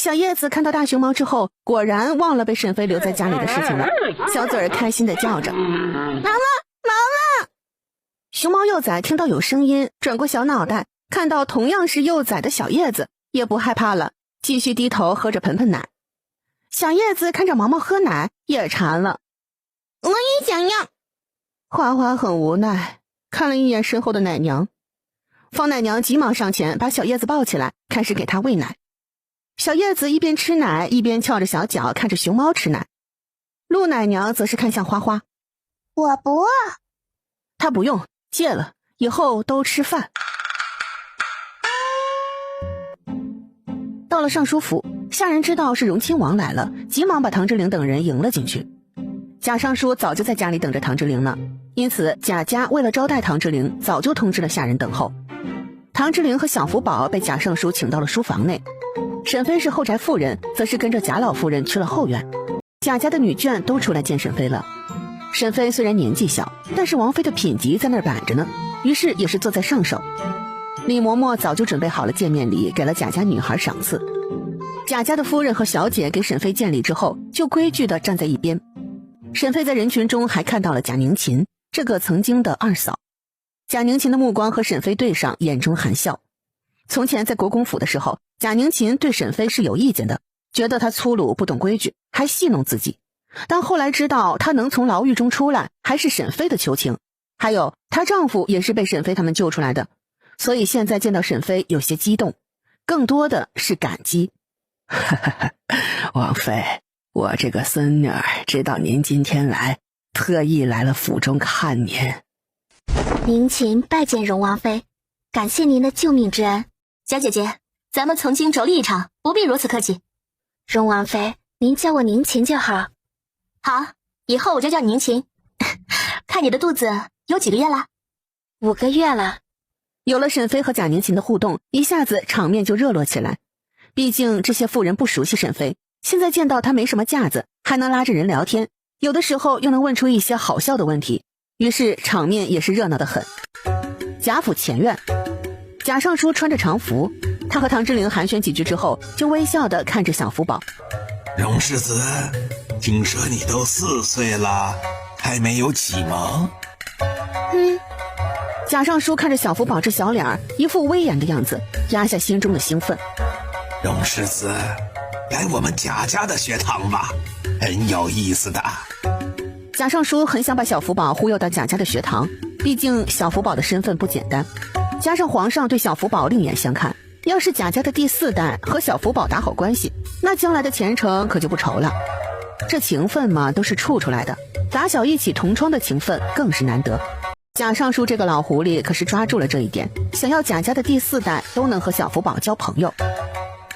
小叶子看到大熊猫之后，果然忘了被沈飞留在家里的事情了，小嘴儿开心地叫着：“毛了，毛了！”熊猫幼崽听到有声音，转过小脑袋，看到同样是幼崽的小叶子，也不害怕了，继续低头喝着盆盆奶。小叶子看着毛毛喝奶，也馋了。我也想要。花花很无奈，看了一眼身后的奶娘。方奶娘急忙上前把小叶子抱起来，开始给她喂奶。小叶子一边吃奶一边翘着小脚看着熊猫吃奶。鹿奶娘则是看向花花。我不饿。她不用，戒了，以后都吃饭。到了尚书府，下人知道是荣亲王来了，急忙把唐之陵等人迎了进去。贾尚书早就在家里等着唐之陵呢，因此贾家为了招待唐之陵，早就通知了下人等候。唐之陵和小福宝被贾尚书请到了书房内，沈飞是后宅妇人，则是跟着贾老夫人去了后院。贾家的女眷都出来见沈飞了。沈飞虽然年纪小，但是王妃的品级在那儿摆着呢，于是也是坐在上首。李嬷嬷早就准备好了见面礼，给了贾家女孩赏赐。贾家的夫人和小姐给沈飞见礼之后，就规矩地站在一边。沈飞在人群中还看到了贾宁琴，这个曾经的二嫂。贾宁琴的目光和沈飞对上，眼中含笑。从前在国公府的时候，贾宁琴对沈飞是有意见的，觉得他粗鲁不懂规矩，还戏弄自己。但后来知道他能从牢狱中出来，还是沈飞的求情，还有她丈夫也是被沈飞他们救出来的，所以现在见到沈飞有些激动，更多的是感激。王妃，我这个孙女儿知道您今天来，特意来了府中看您。宁琴拜见荣王妃，感谢您的救命之恩。贾姐姐，咱们曾经妯娌一场，不必如此客气。荣王妃，您叫我宁琴就好。好，以后我就叫你宁琴。看你的肚子有几个月了？5个月了。有了沈飞和贾宁琴的互动，一下子场面就热络起来。毕竟这些妇人不熟悉沈飞，现在见到他没什么架子，还能拉着人聊天，有的时候又能问出一些好笑的问题，于是场面也是热闹得很。贾府前院，贾尚书穿着常服，他和唐之陵寒暄几句之后，就微笑地看着小福宝。荣世子，听说你都4岁了，还没有启蒙？贾尚书看着小福宝这小脸儿，一副威严的样子，压下心中的兴奋。荣世子，来我们贾家的学堂吧，很有意思的。贾尚书很想把小福宝忽悠到贾家的学堂，毕竟小福宝的身份不简单，加上皇上对小福宝另眼相看，要是贾家的第4代和小福宝打好关系，那将来的前程可就不愁了。这情分嘛，都是处出来的，打小一起同窗的情分更是难得。贾尚书这个老狐狸可是抓住了这一点，想要贾家的第4代都能和小福宝交朋友。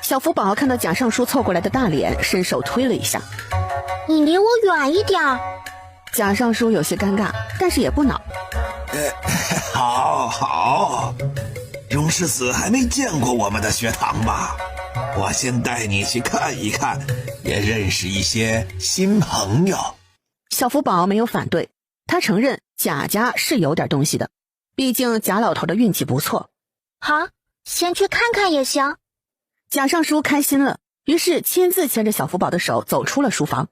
小福宝看到贾尚书凑过来的大脸，伸手推了一下。你离我远一点。贾尚书有些尴尬，但是也不恼。好，荣世子还没见过我们的学堂吧？我先带你去看一看，也认识一些新朋友。小福宝没有反对，他承认贾家是有点东西的，毕竟贾老头的运气不错。好，先去看看也行。贾尚书开心了，于是亲自牵着小福宝的手走出了书房。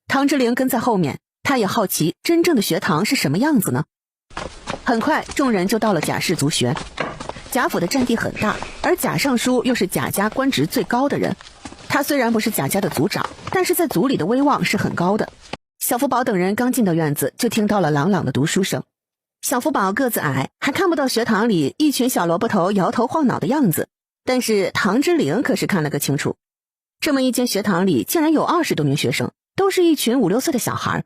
唐之陵跟在后面，他也好奇真正的学堂是什么样子呢？很快众人就到了贾氏族学。贾府的占地很大，而贾尚书又是贾家官职最高的人，他虽然不是贾家的族长，但是在族里的威望是很高的。小福宝等人刚进到院子，就听到了朗朗的读书声。小福宝个子矮，还看不到学堂里一群小萝卜头摇头晃脑的样子，但是唐之陵可是看了个清楚。这么一间学堂里竟然有20多名学生，都是一群5、6岁的小孩。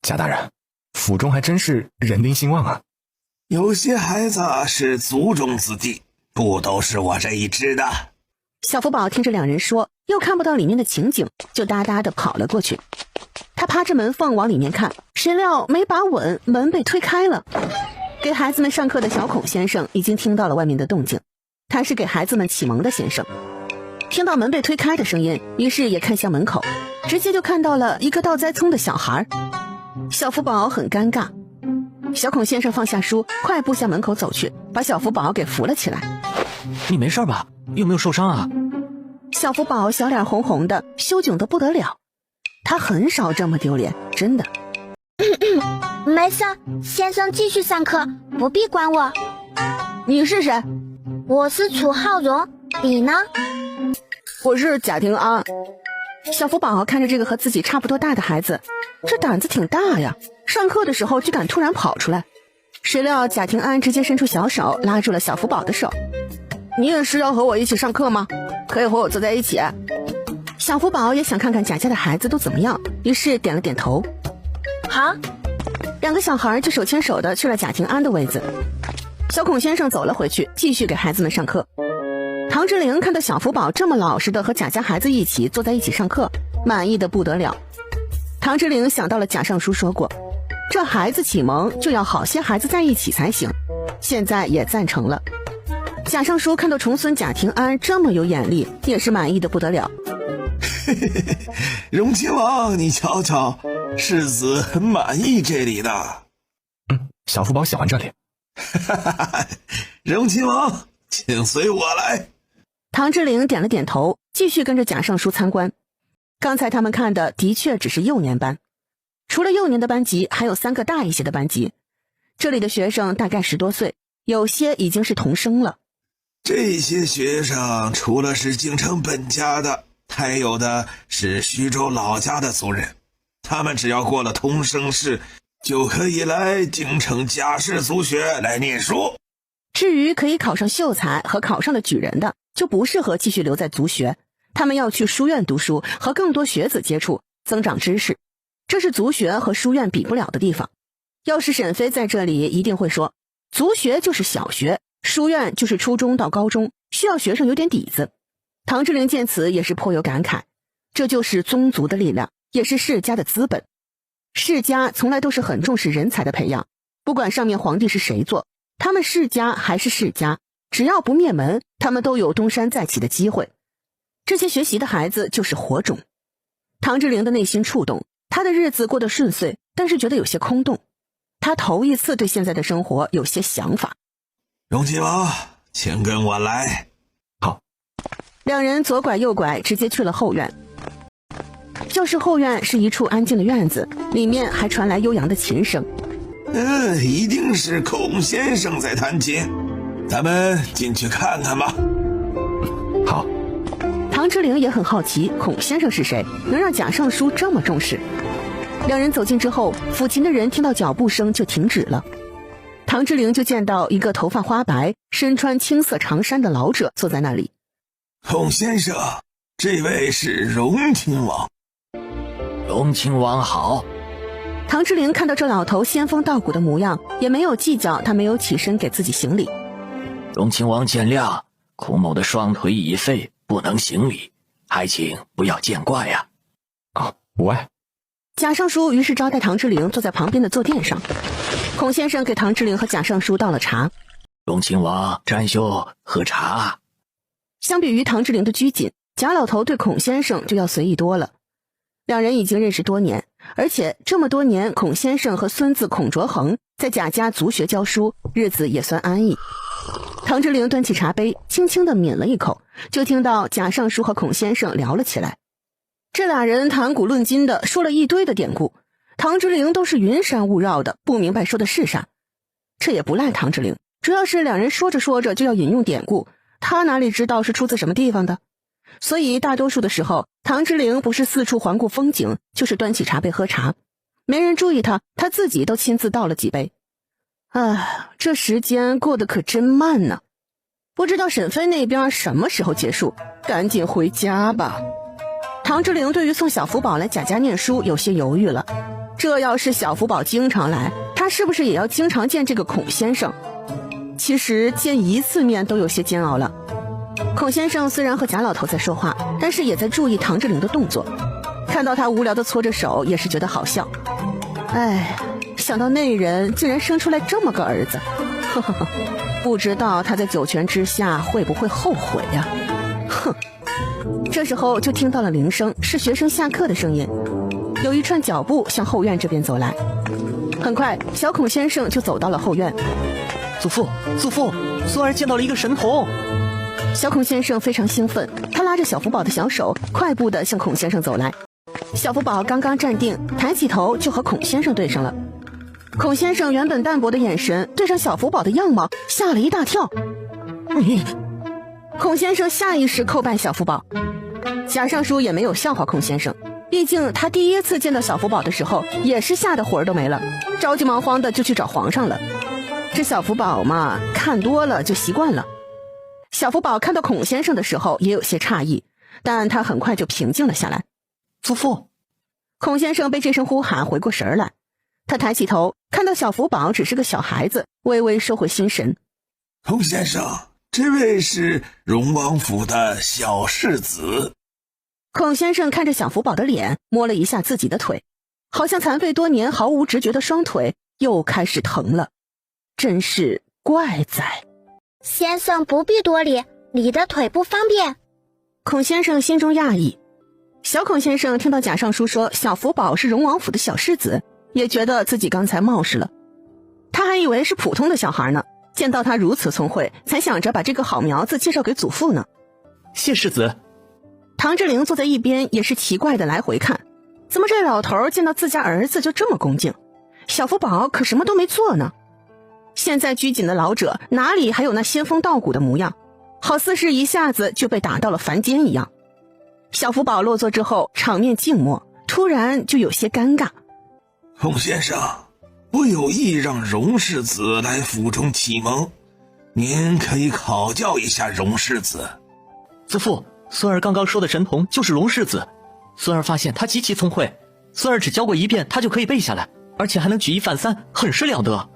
贾大人，府中还真是人丁兴旺啊。有些孩子是族中子弟，不都是我这一支的。小福宝听着两人说，又看不到里面的情景，就哒哒地跑了过去。他趴着门缝往里面看，谁料没把稳，门被推开了。给孩子们上课的小孔先生已经听到了外面的动静，他是给孩子们启蒙的先生。听到门被推开的声音，于是也看向门口，直接就看到了一个倒栽葱的小孩。小福宝很尴尬，小孔先生放下书，快步向门口走去，把小福宝给扶了起来。你没事吧？有没有受伤啊？小福宝小脸红红的，羞窘得不得了。他很少这么丢脸，真的。没事，先生继续上课，不必管我。你是谁？我是楚浩荣，你呢？我是贾庭安。小福宝看着这个和自己差不多大的孩子，这胆子挺大呀，上课的时候居敢突然跑出来。谁料贾庭安直接伸出小手拉住了小福宝的手。你也是要和我一起上课吗？可以和我坐在一起。小福宝也想看看贾家的孩子都怎么样，于是点了点头。好。两个小孩就手牵手的去了贾庭安的位子。小孔先生走了回去，继续给孩子们上课。唐之玲看到小福宝这么老实的和贾家孩子一起坐在一起上课，满意的不得了。唐之玲想到了贾尚书说过，这孩子启蒙就要好些孩子在一起才行，现在也赞成了。贾尚书看到重孙贾庭安这么有眼力，也是满意的不得了。荣亲王，你瞧瞧，世子很满意这里的。小福宝喜欢这里。荣亲王，请随我来。唐之玲点了点头，继续跟着贾尚书参观。刚才他们看的的确只是幼年班，除了幼年的班级，还有3个大一些的班级。这里的学生大概10多岁，有些已经是童生了。这些学生除了是京城本家的，还有的是徐州老家的族人，他们只要过了童生试，就可以来京城贾氏族学来念书。至于可以考上秀才和考上了举人的，就不适合继续留在族学，他们要去书院读书，和更多学子接触，增长知识。这是族学和书院比不了的地方。要是沈飞在这里，一定会说，族学就是小学，书院就是初中到高中，需要学生有点底子。唐之玲见此也是颇有感慨，这就是宗族的力量，也是世家的资本。世家从来都是很重视人才的培养，不管上面皇帝是谁做，他们世家还是世家，只要不灭门，他们都有东山再起的机会。这些学习的孩子就是火种。唐之玲的内心触动，他的日子过得顺遂，但是觉得有些空洞。他头一次对现在的生活有些想法。荣亲王，请跟我来。好。两人左拐右拐，直接去了后院。教室后院是一处安静的院子，里面还传来悠扬的琴声。一定是孔先生在弹琴，咱们进去看看吧。好。唐之玲也很好奇孔先生是谁，能让贾尚书这么重视。两人走近之后，抚琴的人听到脚步声就停止了。唐之玲就见到一个头发花白、身穿青色长衫的老者坐在那里。孔先生，这位是荣亲王。荣亲王好。唐之玲看到这老头仙风道骨的模样，也没有计较他没有起身给自己行礼。荣亲王见谅，孔某的双腿已废，不能行礼，还请不要见怪呀。无碍。贾尚书于是招待唐之玲坐在旁边的坐垫上。孔先生给唐之玲和贾尚书倒了茶。荣亲王占袖喝茶。相比于唐之玲的拘谨，贾老头对孔先生就要随意多了。两人已经认识多年，而且这么多年孔先生和孙子孔卓恒在贾家族学教书，日子也算安逸。唐之玲端起茶杯，轻轻地抿了一口，就听到贾尚书和孔先生聊了起来。这俩人谈古论今的说了一堆的典故，唐之玲都是云山雾绕的，不明白说的是啥。这也不赖唐之玲，主要是两人说着说着就要引用典故，他哪里知道是出自什么地方的。所以大多数的时候，唐之玲不是四处环顾风景，就是端起茶杯喝茶。没人注意他，他自己都亲自倒了几杯。这时间过得可真慢呢。不知道沈飞那边什么时候结束，赶紧回家吧。唐之玲对于送小福宝来贾家念书有些犹豫了。这要是小福宝经常来，他是不是也要经常见这个孔先生？其实见一次面都有些煎熬了。孔先生虽然和贾老头在说话，但是也在注意唐之玲的动作。看到他无聊地搓着手，也是觉得好笑。想到那人竟然生出来这么个儿子，不知道他在九泉之下会不会后悔呀？这时候就听到了铃声，是学生下课的声音。有一串脚步向后院这边走来。很快，小孔先生就走到了后院。祖父，孙儿见到了一个神童。小孔先生非常兴奋，他拉着小福宝的小手，快步地向孔先生走来。小福宝刚刚站定，抬起头就和孔先生对上了。孔先生原本淡薄的眼神对上小福宝的样貌，吓了一大跳。孔先生下意识叩拜小福宝，贾尚书也没有笑话孔先生，毕竟他第一次见到小福宝的时候，也是吓得魂儿都没了，着急忙慌的就去找皇上了。这小福宝嘛，看多了就习惯了。小福宝看到孔先生的时候也有些诧异，但他很快就平静了下来。祖父。孔先生被这声呼喊回过神来，他抬起头，看到小福宝只是个小孩子，微微收回心神。孔先生，这位是荣王府的小世子。孔先生看着小福宝的脸，摸了一下自己的腿，好像残废多年毫无知觉的双腿又开始疼了，真是怪哉。先生不必多礼，你的腿不方便。孔先生心中讶异。小孔先生听到贾尚书说小福宝是荣王府的小世子，也觉得自己刚才冒失了。他还以为是普通的小孩呢，见到他如此聪慧，才想着把这个好苗子介绍给祖父呢。谢世子。唐之灵坐在一边也是奇怪的来回看，怎么这老头见到自家儿子就这么恭敬？小福宝可什么都没做呢。现在拘谨的老者哪里还有那仙风道骨的模样，好似是一下子就被打到了凡间一样。小福宝落座之后，场面静默，突然就有些尴尬。孔先生，我有意让荣世子来府中启蒙，您可以考教一下荣世子。祖父，孙儿刚刚说的神童就是荣世子，孙儿发现他极其聪慧，孙儿只教过一遍他就可以背下来，而且还能举一反三，很是了得。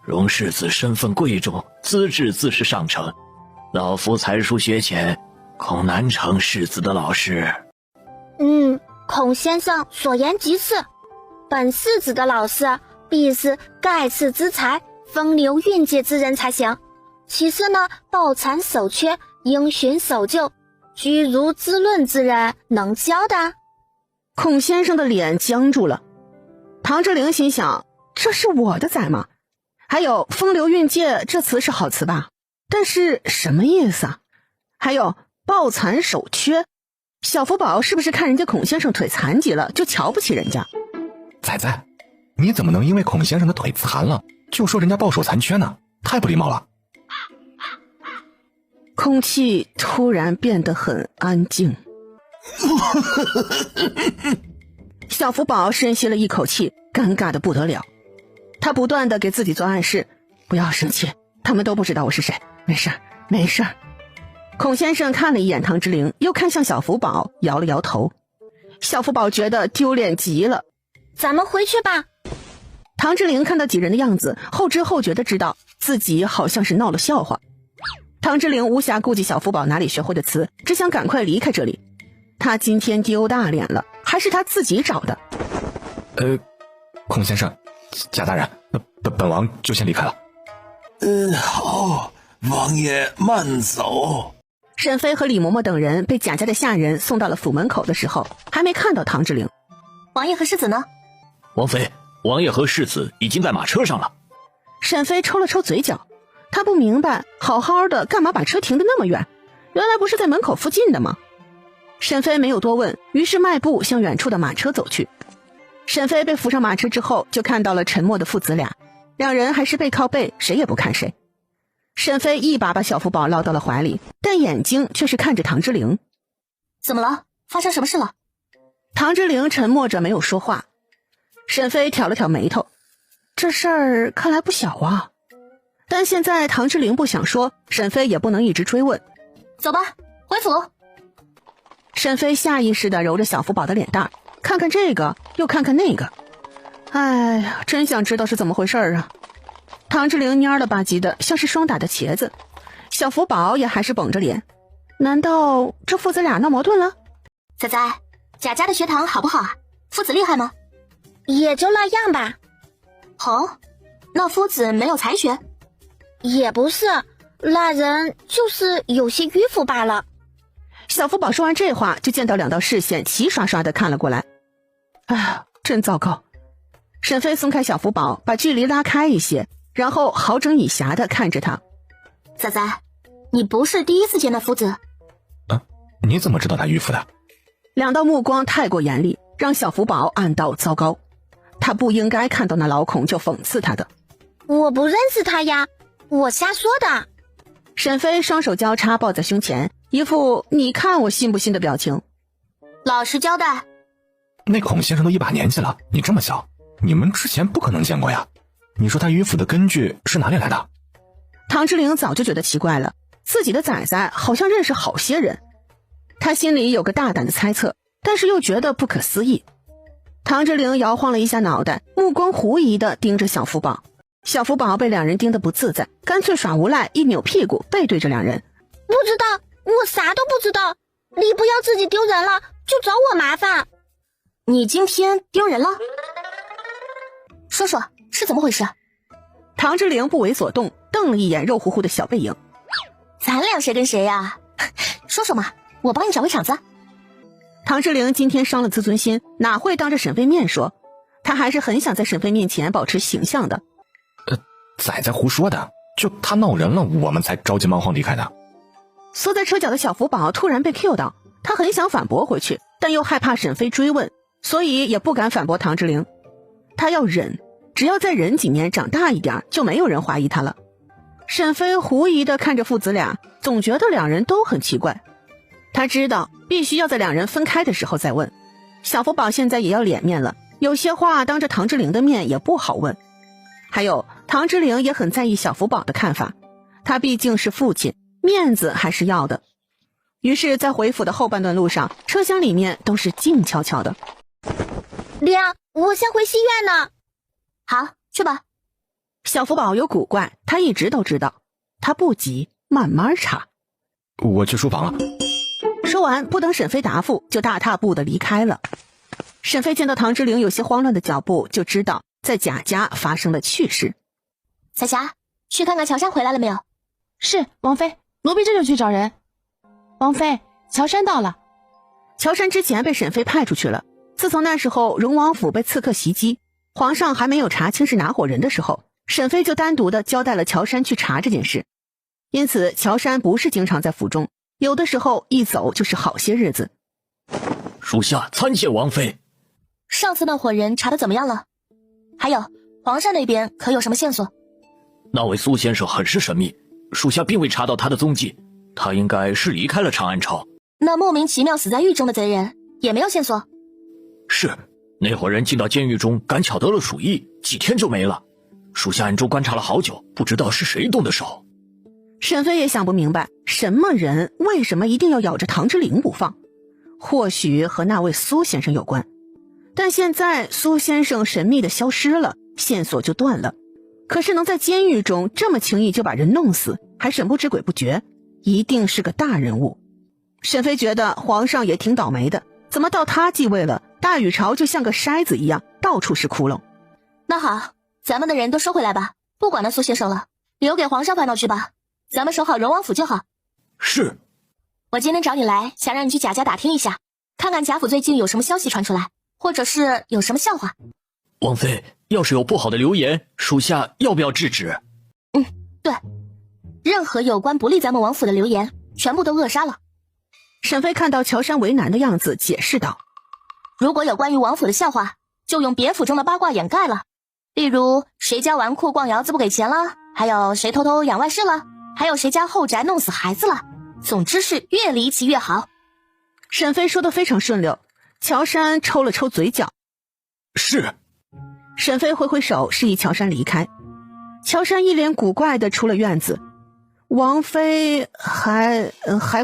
荣世子身份贵重，资质自是上乘，老夫才疏学浅，恐难成世子的老师。孔先生所言极是，本世子的老师必是盖世之才，风流韵界之人才行。其次呢，抱残守缺，因循守旧，居如滋润之人能教的。孔先生的脸僵住了。唐之灵心想，这是我的崽吗？还有风流韵界这词是好词吧，但是什么意思啊？还有抱残守缺，小福宝是不是看人家孔先生腿残疾了就瞧不起人家？仔仔，你怎么能因为孔先生的腿残了就说人家抱守残缺呢？太不礼貌了。空气突然变得很安静。小福宝深吸了一口气，尴尬的不得了。他不断的给自己做暗示，不要生气，他们都不知道我是谁，没事没事。孔先生看了一眼唐之灵，又看向小福宝，摇了摇头。小福宝觉得丢脸极了。咱们回去吧。唐之灵看到几人的样子，后知后觉的知道自己好像是闹了笑话。唐之灵无暇顾及小福宝哪里学会的词，只想赶快离开这里。他今天丢大脸了，还是他自己找的。孔先生，贾大人，本王就先离开了。好，王爷慢走。沈飞和李嬷嬷等人被贾家的下人送到了府门口的时候，还没看到唐之灵。王爷和世子呢？王妃，王爷和世子已经在马车上了。沈飞抽了抽嘴角，他不明白，好好的干嘛把车停得那么远？原来不是在门口附近的吗？沈飞没有多问，于是迈步向远处的马车走去。沈飞被扶上马车之后，就看到了沉默的父子俩，两人还是背靠背，谁也不看谁。沈飞一把把小福宝捞到了怀里，但眼睛却是看着唐之灵。怎么了？发生什么事了？唐之灵沉默着没有说话。沈飞挑了挑眉头，这事儿看来不小啊。但现在唐之灵不想说，沈飞也不能一直追问。走吧，回府。沈飞下意识地揉着小福宝的脸蛋，看看这个又看看那个。哎呀，真想知道是怎么回事啊。唐之灵蔫了吧唧的，像是霜打的茄子。小福宝也还是绷着脸，难道这父子俩闹矛盾了？仔仔，贾家的学堂好不好啊？夫子厉害吗？也就那样吧。哦，那夫子没有才学？也不是，那人就是有些迂腐罢了。小福宝说完这话，就见到两道视线齐刷刷的看了过来。哎呀，真糟糕。沈飞松开小福宝，把距离拉开一些，然后好整以暇的看着他。仔仔，你不是第一次见那夫子。你怎么知道他迂腐的？两道目光太过严厉，让小福宝暗道糟糕。他不应该看到那老孔就讽刺他的。我不认识他呀，我瞎说的。沈飞双手交叉抱在胸前，一副你看我信不信的表情。老实交代。那孔先生都一把年纪了，你这么小，你们之前不可能见过呀。你说他迂腐的根据是哪里来的？唐之灵早就觉得奇怪了，自己的崽崽好像认识好些人。他心里有个大胆的猜测，但是又觉得不可思议。唐之灵摇晃了一下脑袋，目光狐疑地盯着小福宝。小福宝被两人盯得不自在，干脆耍无赖，一扭屁股背对着两人。不知道，我啥都不知道。你不要自己丢人了，就找我麻烦。你今天丢人了？说说是怎么回事？唐之灵不为所动，瞪了一眼肉乎乎的小背影。咱俩谁跟谁呀？说说嘛，我帮你找回场子。唐之灵今天伤了自尊心，哪会当着沈飞面说？他还是很想在沈飞面前保持形象的。崽崽胡说的，就他闹人了，我们才着急忙慌离开的。缩在车角的小福宝突然被 Q 到，他很想反驳回去，但又害怕沈飞追问，所以也不敢反驳唐之灵。他要忍，只要再忍几年，长大一点，就没有人怀疑他了。沈飞狐疑地看着父子俩，总觉得两人都很奇怪。他知道必须要在两人分开的时候再问。小福宝现在也要脸面了，有些话当着唐之灵的面也不好问。还有唐之灵也很在意小福宝的看法，他毕竟是父亲，面子还是要的。于是在回府的后半段路上，车厢里面都是静悄悄的。娘，我先回戏院呢。好，去吧。小福宝有古怪，他一直都知道，他不急，慢慢查。我去书房了。说完，不等沈飞答复，就大踏步的离开了。沈飞见到唐之灵有些慌乱的脚步，就知道在贾家发生了趣事。彩霞，去看看乔杉回来了没有？是，王妃，奴婢这就去找人。王妃，乔杉到了。乔杉之前被沈飞派出去了，自从那时候荣王府被刺客袭击，皇上还没有查清是哪伙人的时候，沈飞就单独的交代了乔杉去查这件事。因此乔杉不是经常在府中，有的时候一走就是好些日子。属下参见王妃。上次那伙人查得怎么样了？还有皇上那边可有什么线索？那位苏先生很是神秘，属下并未查到他的踪迹，他应该是离开了长安朝。那莫名其妙死在狱中的贼人也没有线索？是，那伙人进到监狱中，赶巧得了鼠疫，几天就没了。属下暗中观察了好久，不知道是谁动的手。沈飞也想不明白，什么人为什么一定要咬着唐之灵不放？或许和那位苏先生有关，但现在苏先生神秘的消失了，线索就断了。可是能在监狱中这么轻易就把人弄死，还神不知鬼不觉，一定是个大人物。沈飞觉得皇上也挺倒霉的，怎么到他继位了，大禹朝就像个筛子一样，到处是窟窿。那好，咱们的人都收回来吧，不管那苏先生了，留给皇上烦恼去吧，咱们守好荣王府就好。是。我今天找你来，想让你去贾家打听一下，看看贾府最近有什么消息传出来，或者是有什么笑话。王妃，要是有不好的流言，属下要不要制止？对，任何有关不利咱们王府的流言，全部都扼杀了。沈飞看到乔杉为难的样子，解释道：如果有关于王府的笑话，就用别府中的八卦掩盖了，例如谁家纨绔逛窑子不给钱了，还有谁偷偷养外室了，还有谁家后宅弄死孩子了，总之是越离奇越好。沈飞说得非常顺溜，乔杉抽了抽嘴角。是。沈飞挥挥手示意乔杉离开，乔杉一脸古怪的出了院子。王妃还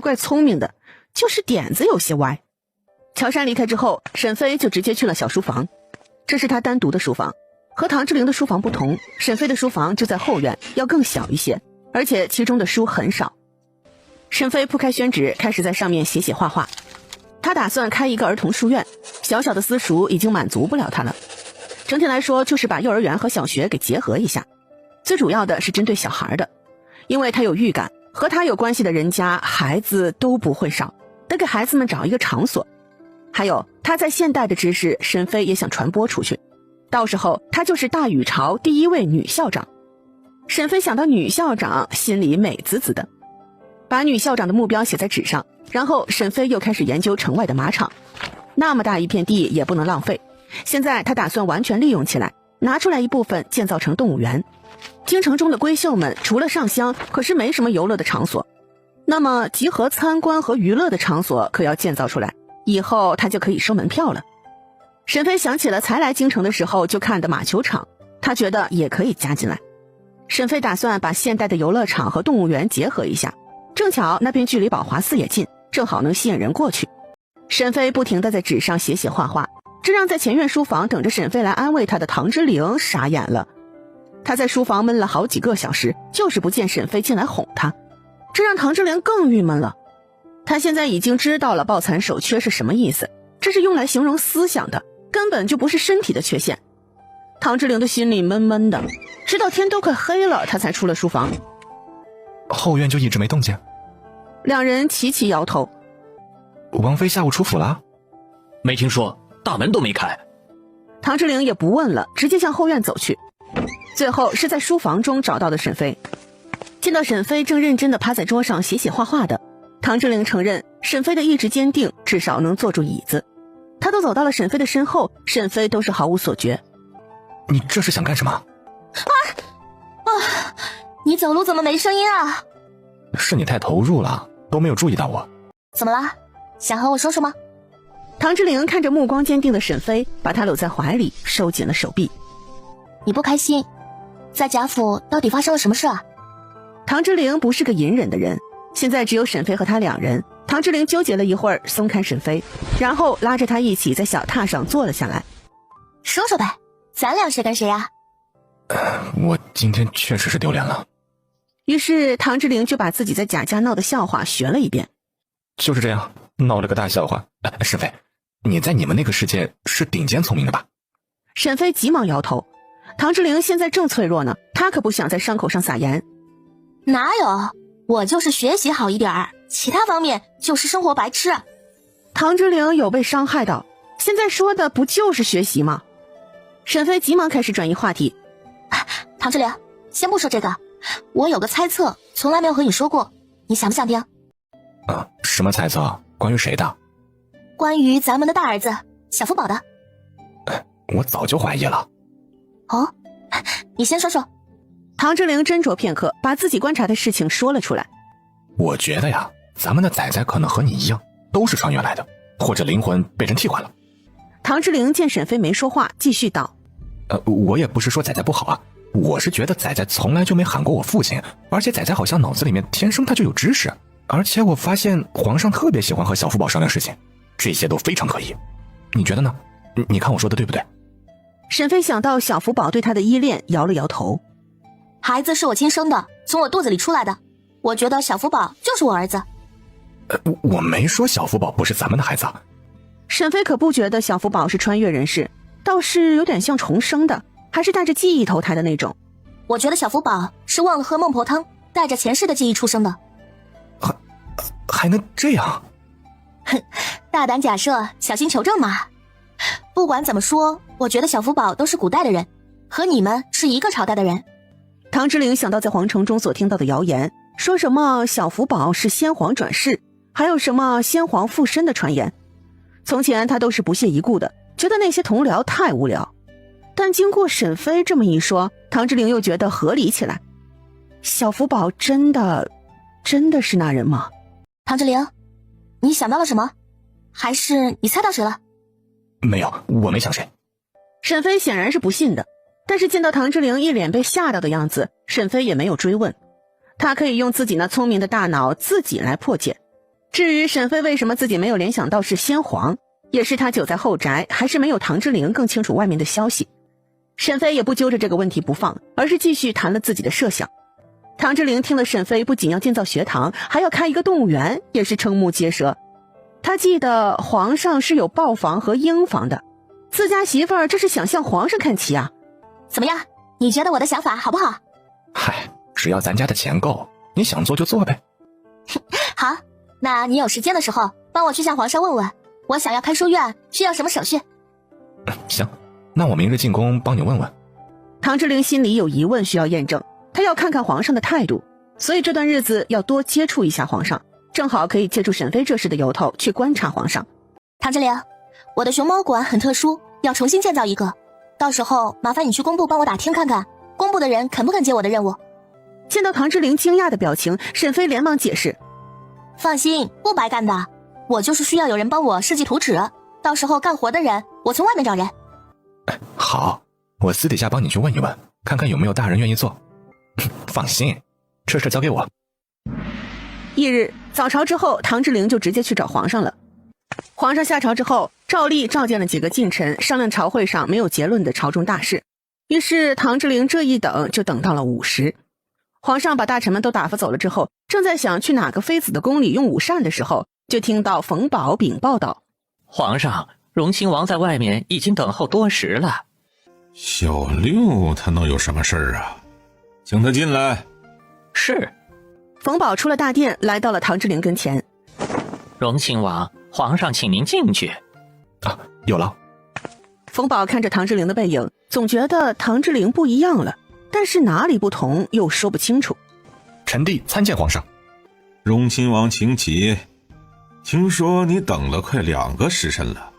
怪聪明的，就是点子有些歪。乔杉离开之后，沈飞就直接去了小书房，这是他单独的书房，和唐之灵的书房不同，沈飞的书房就在后院，要更小一些，而且其中的书很少。沈飞铺开宣纸，开始在上面写画画。他打算开一个儿童书院，小小的私塾已经满足不了他了。整体来说，就是把幼儿园和小学给结合一下，最主要的是针对小孩的，因为他有预感，和他有关系的人家孩子都不会少，得给孩子们找一个场所。还有他在现代的知识，沈飞也想传播出去，到时候他就是大禹朝第一位女校长。沈飞想到女校长，心里美滋滋的。把女校长的目标写在纸上，然后沈飞又开始研究城外的马场。那么大一片地也不能浪费，现在他打算完全利用起来，拿出来一部分建造成动物园。京城中的闺秀们除了上香，可是没什么游乐的场所，那么集合参观和娱乐的场所可要建造出来，以后他就可以收门票了。沈飞想起了才来京城的时候就看的马球场，他觉得也可以加进来。沈飞打算把现代的游乐场和动物园结合一下，正巧那边距离宝华寺也近，正好能吸引人过去。沈飞不停地在纸上写写画画，这让在前院书房等着沈飞来安慰他的唐之灵傻眼了。他在书房闷了好几个小时，就是不见沈飞进来哄他，这让唐之灵更郁闷了。他现在已经知道了抱残守缺是什么意思，这是用来形容思想的，根本就不是身体的缺陷。唐之灵的心里闷闷的，直到天都快黑了，他才出了书房。后院就一直没动静。两人齐齐摇头。王妃下午出府了？没听说，大门都没开。唐之灵也不问了，直接向后院走去。最后是在书房中找到的沈飞。见到沈飞正认真地趴在桌上写写画画的，唐之灵承认沈飞的意志坚定，至少能坐住椅子。他都走到了沈飞的身后，沈飞都是毫无所觉。你这是想干什么？你走路怎么没声音啊？是你太投入了，都没有注意到我。怎么了？想和我说说吗？唐之灵看着目光坚定的沈飞，把他搂在怀里，收紧了手臂。你不开心？在贾府到底发生了什么事啊？唐之灵不是个隐忍的人，现在只有沈飞和他两人。唐之灵纠结了一会儿，松开沈飞，然后拉着他一起在小榻上坐了下来。说说呗，咱俩谁跟谁呀？我今天确实是丢脸了。于是唐之灵就把自己在贾家闹的笑话学了一遍。就是这样，闹了个大笑话。沈飞，你在你们那个世界是顶尖聪明的吧？沈飞急忙摇头。唐之灵现在正脆弱呢，他可不想在伤口上撒盐。哪有，我就是学习好一点儿，其他方面就是生活白痴。唐之灵有被伤害到，现在说的不就是学习吗？沈飞急忙开始转移话题。唐之灵，先不说这个，我有个猜测，从来没有和你说过，你想不想听？什么猜测？关于谁的？关于咱们的大儿子小福宝的。我早就怀疑了。哦，你先说说。唐之灵斟酌片刻，把自己观察的事情说了出来。我觉得呀，咱们的仔仔可能和你一样，都是穿越来的，或者灵魂被人替换了。唐之灵见沈飞没说话，继续道：我也不是说仔仔不好啊，我是觉得仔仔从来就没喊过我父亲，而且仔仔好像脑子里面天生他就有知识，而且我发现皇上特别喜欢和小福宝商量事情，这些都非常可疑。你觉得呢？你看我说的对不对？沈飞想到小福宝对他的依恋，摇了摇头。孩子是我亲生的，从我肚子里出来的，我觉得小福宝就是我儿子。我没说小福宝不是咱们的孩子。沈飞可不觉得小福宝是穿越人士，倒是有点像重生的，还是带着记忆投胎的那种。我觉得小福宝是忘了喝孟婆汤，带着前世的记忆出生的。还能这样？哼，大胆假设，小心求证嘛。不管怎么说，我觉得小福宝都是古代的人，和你们是一个朝代的人。唐之灵想到在皇城中所听到的谣言，说什么小福宝是先皇转世，还有什么先皇附身的传言。从前他都是不屑一顾的，觉得那些同僚太无聊。但经过沈飞这么一说，唐之灵又觉得合理起来。小福宝真的是那人吗？唐之灵，你想到了什么？还是你猜到谁了？没有，我没想谁。沈飞显然是不信的，但是见到唐之灵一脸被吓到的样子，沈飞也没有追问。他可以用自己那聪明的大脑自己来破解。至于沈飞为什么自己没有联想到是先皇，也是他久在后宅，还是没有唐之灵更清楚外面的消息。沈飞也不揪着这个问题不放，而是继续谈了自己的设想。唐之灵听了沈飞不仅要建造学堂，还要开一个动物园，也是瞠目结舌。他记得皇上是有豹房和鹰房的，自家媳妇儿这是想向皇上看齐啊。怎么样？你觉得我的想法好不好？嗨，只要咱家的钱够，你想做就做呗。好，那你有时间的时候帮我去向皇上问问，我想要开书院需要什么手续。行，那我明日进宫帮你问问。唐之灵心里有疑问需要验证，他要看看皇上的态度。所以这段日子要多接触一下皇上，正好可以借助沈妃这事的由头去观察皇上。唐之灵，我的熊猫馆很特殊，要重新建造一个，到时候麻烦你去工部帮我打听看看，工部的人肯不肯接我的任务。见到唐之灵惊讶的表情，沈妃连忙解释：放心，不白干的，我就是需要有人帮我设计图纸，到时候干活的人我从外面找人。好，我私底下帮你去问一问，看看有没有大人愿意做。放心，这事交给我。翌日早朝之后，唐之灵就直接去找皇上了。皇上下朝之后，照例召见了几个近臣，商量朝会上没有结论的朝中大事。于是唐之灵这一等就等到了午时。皇上把大臣们都打发走了之后，正在想去哪个妃子的宫里用午膳的时候，就听到冯宝禀报道：皇上，荣亲王在外面已经等候多时了。小六他能有什么事儿啊？请他进来。是。冯宝出了大殿，来到了唐之灵跟前。荣亲王，皇上请您进去。有了。冯宝看着唐之灵的背影，总觉得唐之灵不一样了，但是哪里不同又说不清楚。臣弟参见皇上。荣亲王请起。听说你等了快2个时辰了，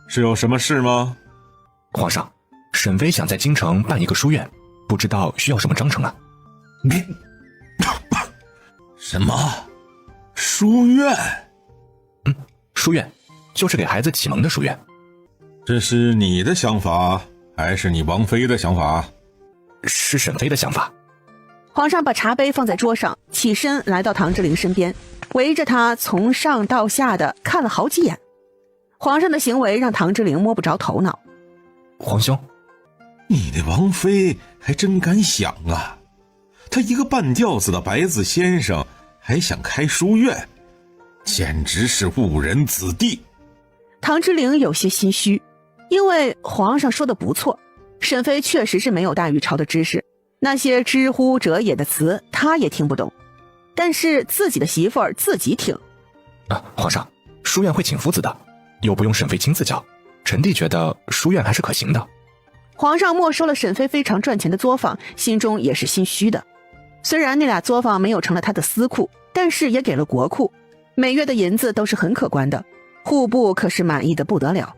是有什么事吗？皇上，沈妃想在京城办一个书院，不知道需要什么章程啊？你什么书院？书院就是给孩子启蒙的书院。这是你的想法还是你王妃的想法？是沈妃的想法。皇上把茶杯放在桌上，起身来到唐之灵身边，围着他从上到下的看了好几眼。皇上的行为让唐之灵摸不着头脑。皇兄，你的王妃还真敢想啊，她一个半吊子的白字先生还想开书院，简直是误人子弟。唐之灵有些心虚，因为皇上说的不错，沈妃确实是没有大禹朝的知识，那些知乎者也的词他也听不懂，但是自己的媳妇儿自己听。皇上，书院会请夫子的，又不用沈妃亲自教，臣弟觉得书院还是可行的。皇上没收了沈妃非常赚钱的作坊，心中也是心虚的。虽然那俩作坊没有成了他的私库，但是也给了国库，每月的银子都是很可观的，户部可是满意的不得了。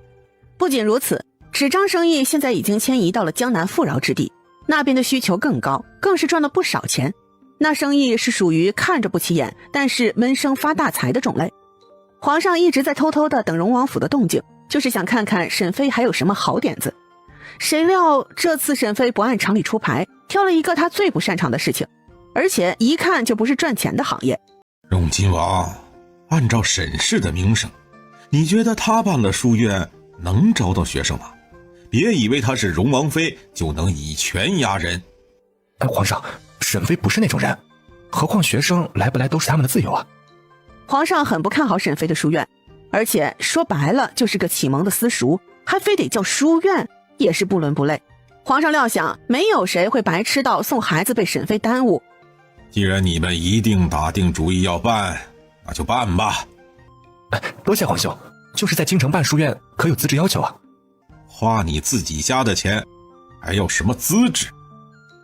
不仅如此，纸张生意现在已经迁移到了江南富饶之地，那边的需求更高，更是赚了不少钱。那生意是属于看着不起眼，但是闷声发大财的种类。皇上一直在偷偷的等荣王府的动静，就是想看看沈妃还有什么好点子。谁料这次沈妃不按常理出牌，挑了一个他最不擅长的事情，而且一看就不是赚钱的行业。荣亲王，按照沈氏的名声，你觉得他办了书院能招到学生吗？别以为他是荣王妃就能以权压人。皇上，沈妃不是那种人，何况学生来不来都是他们的自由啊。皇上很不看好沈妃的书院，而且说白了就是个启蒙的私塾，还非得叫书院，也是不伦不类。皇上料想没有谁会白痴到送孩子被沈妃耽误。既然你们一定打定主意要办，那就办吧。多谢皇兄，就是在京城办书院可有资质要求啊？花你自己家的钱还要什么资质？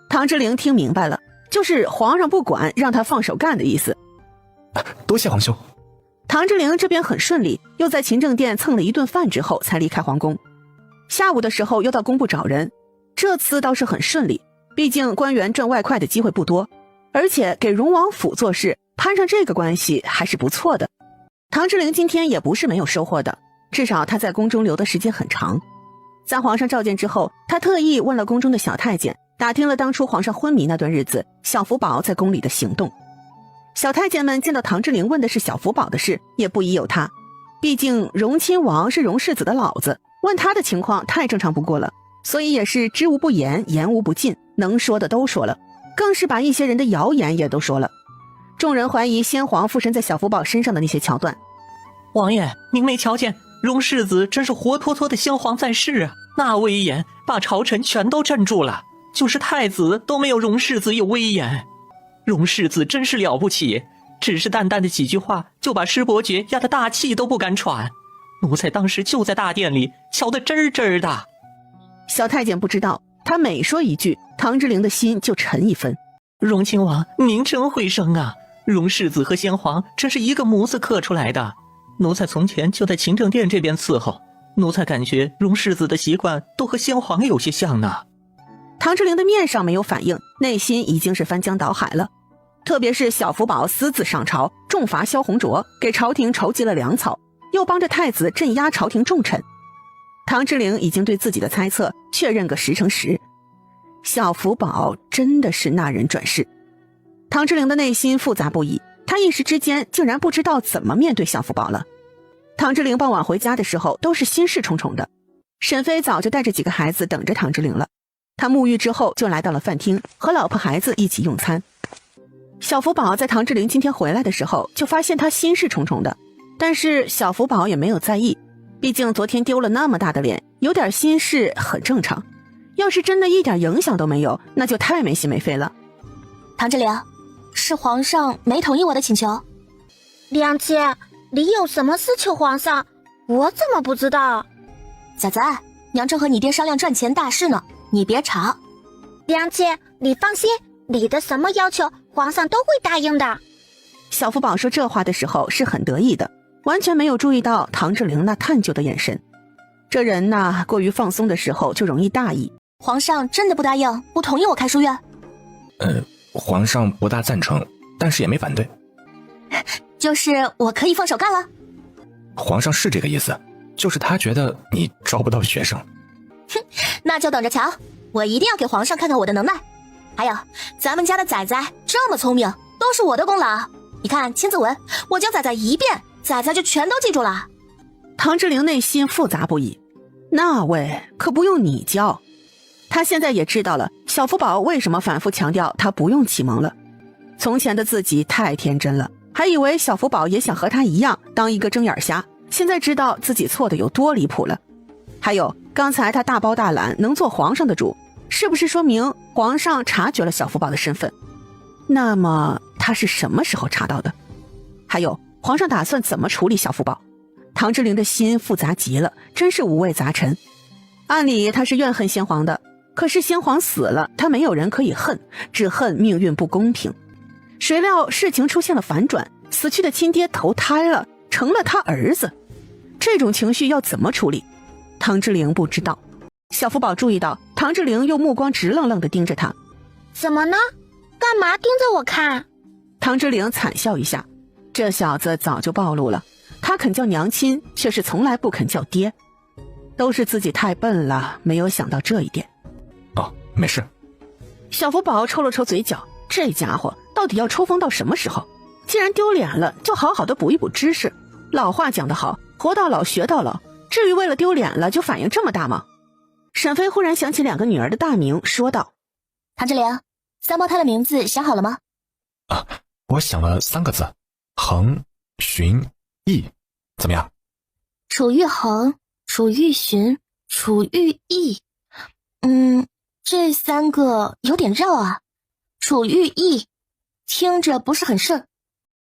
唐之灵听明白了，就是皇上不管，让他放手干的意思。多谢皇兄。唐之灵这边很顺利，又在勤政殿蹭了一顿饭之后才离开皇宫。下午的时候又到工部找人，这次倒是很顺利，毕竟官员赚外快的机会不多，而且给荣王府做事，攀上这个关系还是不错的。唐之灵今天也不是没有收获的，至少他在宫中留的时间很长。在皇上召见之后，他特意问了宫中的小太监，打听了当初皇上昏迷那段日子小福宝在宫里的行动。小太监们见到唐之灵问的是小福宝的事，也不疑有他，毕竟荣亲王是荣世子的老子，问他的情况太正常不过了，所以也是知无不言，言无不尽，能说的都说了，更是把一些人的谣言也都说了。众人怀疑先皇附身在小福宝身上的那些桥段。王爷，您没瞧见荣世子真是活脱脱的先皇在世啊，那威严把朝臣全都镇住了，就是太子都没有荣世子有威严。荣世子真是了不起，只是淡淡的几句话就把施伯爵压得大气都不敢喘。奴才当时就在大殿里瞧得真真的。小太监不知道，他每说一句，唐之灵的心就沉一分。荣亲王，您真会生啊！荣世子和先皇真是一个模子刻出来的。奴才从前就在勤政殿这边伺候，奴才感觉荣世子的习惯都和先皇有些像呢。唐之灵的面上没有反应，内心已经是翻江倒海了。特别是小福宝私自上朝，重罚萧红卓，给朝廷筹集了粮草，又帮着太子镇压朝廷重臣。唐之灵已经对自己的猜测确认个10%，小福宝真的是那人转世。唐之灵的内心复杂不已，他一时之间竟然不知道怎么面对小福宝了。唐之灵傍晚回家的时候都是心事重重的，沈飞早就带着几个孩子等着唐之灵了。他沐浴之后就来到了饭厅，和老婆孩子一起用餐。小福宝在唐之灵今天回来的时候就发现他心事重重的，但是小福宝也没有在意，毕竟昨天丢了那么大的脸，有点心事很正常。要是真的一点影响都没有，那就太没心没肺了。唐之灵，是皇上没同意我的请求。娘亲，你有什么事求皇上？我怎么不知道？仔仔，娘正和你爹商量赚钱大事呢，你别吵。娘亲，你放心，你的什么要求皇上都会答应的。小福宝说这话的时候是很得意的，完全没有注意到唐之灵那探究的眼神。这人呐，过于放松的时候就容易大意。皇上真的不答应，不同意我开书院？皇上不大赞成，但是也没反对。就是我可以放手干了？皇上是这个意思，就是他觉得你招不到学生。哼，那就等着瞧，我一定要给皇上看看我的能耐。还有，咱们家的仔仔这么聪明，都是我的功劳。你看千字文，我教仔仔一遍，仔仔就全都记住了。唐之灵内心复杂不已，那位可不用你教。他现在也知道了小福宝为什么反复强调他不用启蒙了。从前的自己太天真了，还以为小福宝也想和他一样当一个睁眼瞎，现在知道自己错的有多离谱了。还有刚才他大包大揽能做皇上的主，是不是说明皇上察觉了小福宝的身份？那么他是什么时候查到的？还有皇上打算怎么处理小福宝？唐之灵的心复杂极了，真是五味杂陈。按理他是怨恨先皇的，可是先皇死了，他没有人可以恨，只恨命运不公平。谁料事情出现了反转，死去的亲爹投胎了，成了他儿子。这种情绪要怎么处理？唐之灵不知道。小福宝注意到唐之灵用目光直愣愣地盯着他。怎么呢？干嘛盯着我看？唐之灵惨笑一下，这小子早就暴露了，他肯叫娘亲，却是从来不肯叫爹。都是自己太笨了，没有想到这一点。哦，没事。小福宝抽了抽嘴角，这家伙到底要抽风到什么时候？既然丢脸了，就好好的补一补知识。老话讲得好，活到老学到老，至于为了丢脸了就反应这么大吗？沈飞忽然想起2个女儿的大名，说道：唐之灵，三胞胎的名字想好了吗？我想了3个字，恒、循、义，怎么样？楚玉恒、楚玉循、楚玉义。这3个有点绕啊。楚玉义听着不是很顺。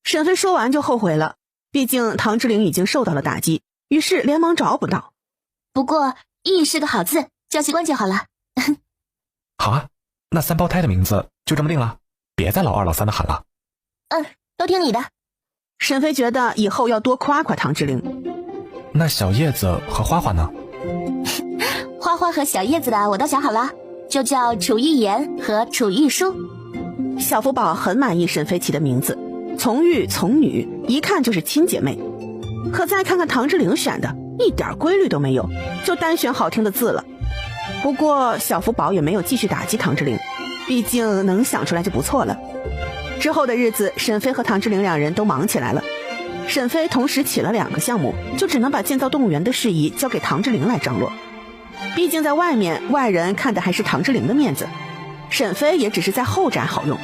沈飞说完就后悔了，毕竟唐之灵已经受到了打击，于是连忙找补道：不过义是个好字，叫习惯就好了。好啊，那3胞胎的名字就这么定了，别再老2老3的喊了。都听你的。沈飞觉得以后要多夸夸唐之灵。那小叶子和花花呢？花花和小叶子的我都想好了，就叫楚玉言和楚玉书。小福宝很满意沈飞起的名字，从玉从女，一看就是亲姐妹。可再看看唐之灵选的，一点规律都没有，就单选好听的字了。不过小福宝也没有继续打击唐之灵，毕竟能想出来就不错了。之后的日子，沈飞和唐之灵2人都忙起来了。沈飞同时起了2个项目，就只能把建造动物园的事宜交给唐之灵来张罗。毕竟在外面，外人看的还是唐之灵的面子，沈飞也只是在后宅好用。